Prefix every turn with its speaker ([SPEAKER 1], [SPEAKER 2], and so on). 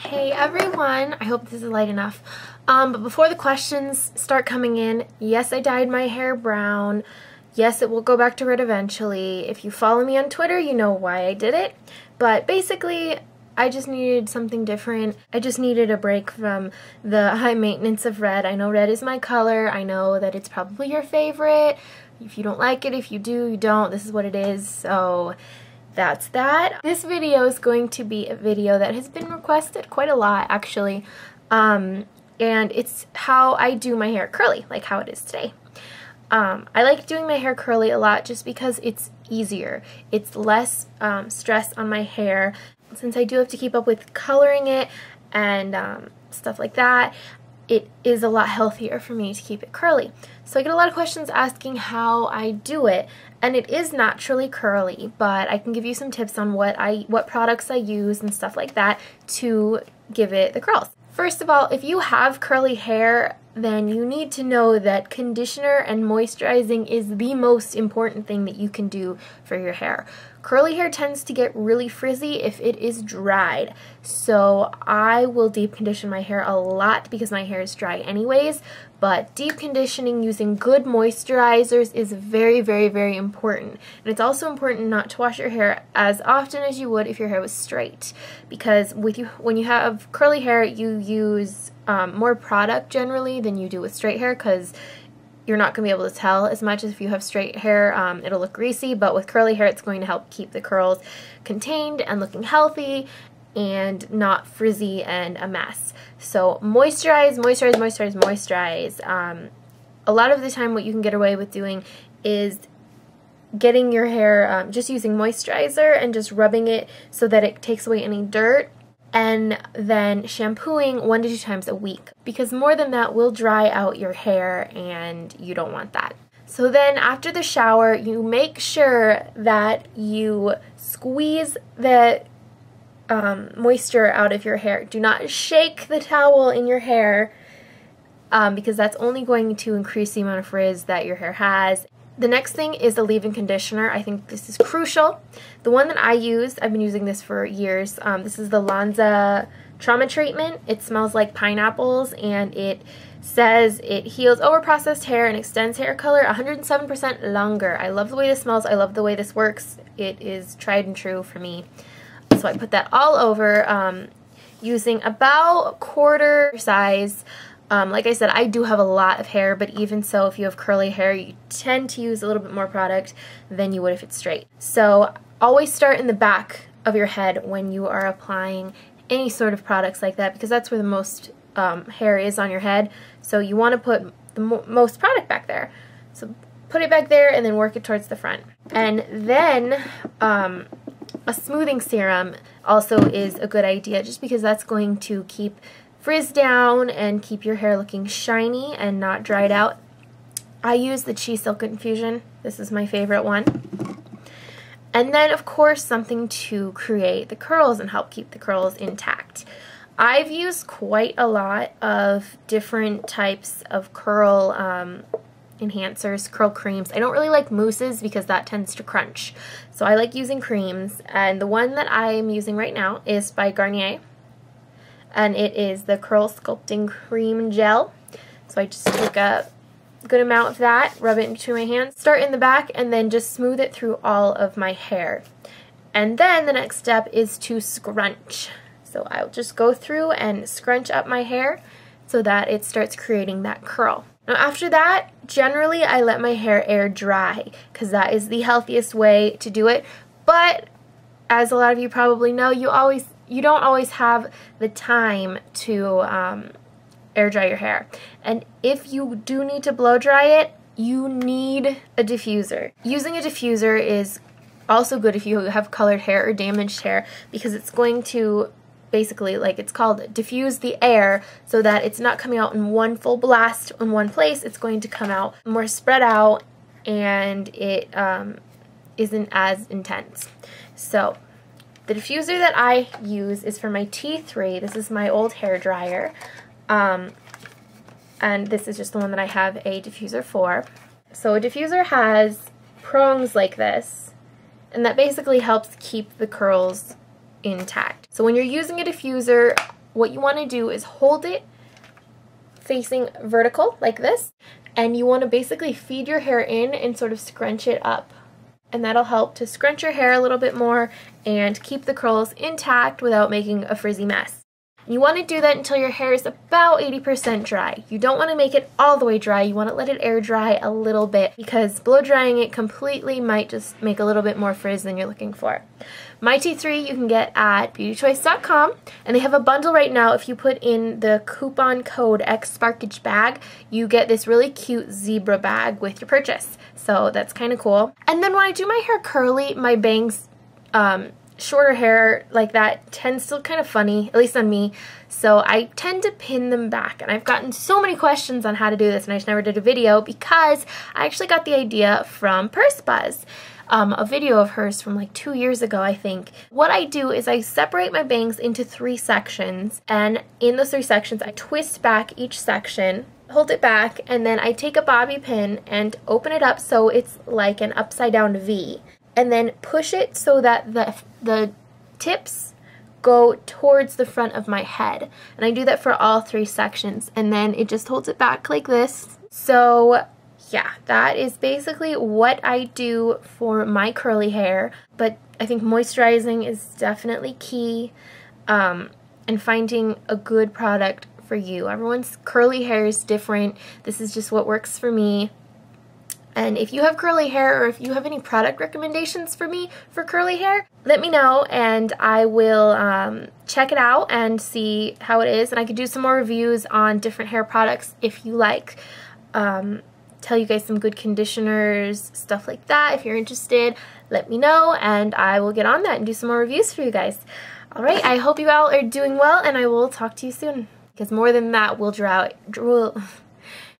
[SPEAKER 1] Hey everyone, I hope this is light enough. But before the questions start coming in, yes, I dyed my hair brown. Yes, it will go back to red eventually. If you follow me on Twitter, you know why I did it. But basically, I just needed something different. I just needed a break from the high maintenance of red. I know red is my color. I know that it's probably your favorite. If you don't like it, if you do, you don't. This is what it is. So that's that. This video is going to be a video that has been requested quite a lot, actually. And it's how I do my hair curly, like how it is today. I like doing my hair curly a lot just because it's easier. It's less stress on my hair. Since I do have to keep up with coloring it and stuff like that, it is a lot healthier for me to keep it curly. So I get a lot of questions asking how I do it, and it is naturally curly, but I can give you some tips on what products I use and stuff like that to give it the curls. First of all, if you have curly hair, then you need to know that conditioner and moisturizing is the most important thing that you can do for your hair. Curly hair tends to get really frizzy if it is dried, so I will deep condition my hair a lot because my hair is dry anyways, but deep conditioning using good moisturizers is very, very, very important. And it's also important not to wash your hair as often as you would if your hair was straight, because when you have curly hair, you use more product generally than you do with straight hair, because you're not going to be able to tell as much as if you have straight hair. It'll look greasy, but with curly hair it's going to help keep the curls contained and looking healthy and not frizzy and a mess. So moisturize, moisturize, moisturize, moisturize. A lot of the time what you can get away with doing is getting your hair, just using moisturizer and just rubbing it so that it takes away any dirt, and then shampooing 1 to 2 times a week, because more than that will dry out your hair and you don't want that. So then after the shower, you make sure that you squeeze the moisture out of your hair. Do not shake the towel in your hair because that's only going to increase the amount of frizz that your hair has. The next thing is the leave-in conditioner. I think this is crucial. The one that I use, I've been using this for years. This is the Lanza Trauma Treatment. It smells like pineapples, and it says it heals overprocessed hair and extends hair color 107% longer. I love the way this smells. I love the way this works. It is tried and true for me. So I put that all over using about 1/4 size. Like I said, I do have a lot of hair, but even so, if you have curly hair, you tend to use a little bit more product than you would if it's straight. So always start in the back of your head when you are applying any sort of products like that, because that's where the most hair is on your head. So you want to put the most product back there. So put it back there and then work it towards the front. And then a smoothing serum also is a good idea, just because that's going to keep frizz down and keep your hair looking shiny and not dried out. I use the Silk Infusion. This is my favorite one. And then, of course, something to create the curls and help keep the curls intact. I've used quite a lot of different types of curl enhancers, curl creams. I don't really like mousses because that tends to crunch. So I like using creams, and the one that I'm using right now is by Garnier. And it is the Curl Sculpting Cream Gel. So I just take a good amount of that, rub it into my hands, start in the back, and then just smooth it through all of my hair. And then the next step is to scrunch. So I'll just go through and scrunch up my hair so that it starts creating that curl. Now after that, generally I let my hair air dry, because that is the healthiest way to do it. But as a lot of you probably know, you don't always have the time to air dry your hair. And if you do need to blow dry it, you need a diffuser. Using a diffuser is also good if you have colored hair or damaged hair, because it's going to basically, like it's called, diffuse the air so that it's not coming out in one full blast in one place. It's going to come out more spread out, and it isn't as intense. So the diffuser that I use is for my T3. This is my old hair dryer. And this is just the one that I have a diffuser for. So a diffuser has prongs like this, and that basically helps keep the curls intact. So when you're using a diffuser, what you want to do is hold it facing vertical like this, and you want to basically feed your hair in and sort of scrunch it up. And that'll help to scrunch your hair a little bit more and keep the curls intact without making a frizzy mess. You want to do that until your hair is about 80% dry. You don't want to make it all the way dry. You want to let it air dry a little bit, because blow drying it completely might just make a little bit more frizz than you're looking for. My T3 you can get at beautychoice.com, and they have a bundle right now. If you put in the coupon code XSparkageBag, you get this really cute zebra bag with your purchase. So that's kind of cool. And then when I do my hair curly, my bangs, shorter hair like that tends to look kind of funny, at least on me, so I tend to pin them back. And I've gotten so many questions on how to do this, and I just never did a video because I actually got the idea from Purse Buzz, a video of hers from like 2 years ago, I think. What I do is I separate my bangs into 3 sections, and in those 3 sections I twist back each section, hold it back, and then I take a bobby pin and open it up so it's like an upside down V, and then push it so that the tips go towards the front of my head. And I do that for all 3 sections, and then it just holds it back like this. So yeah, that is basically what I do for my curly hair. But I think moisturizing is definitely key, and finding a good product for you. Everyone's curly hair is different. This is just what works for me. And if you have curly hair, or if you have any product recommendations for me for curly hair, let me know, and I will check it out and see how it is. And I could do some more reviews on different hair products if you like. Tell you guys some good conditioners, stuff like that. If you're interested, let me know, and I will get on that and do some more reviews for you guys. Alright, I hope you all are doing well, and I will talk to you soon. Because more than that will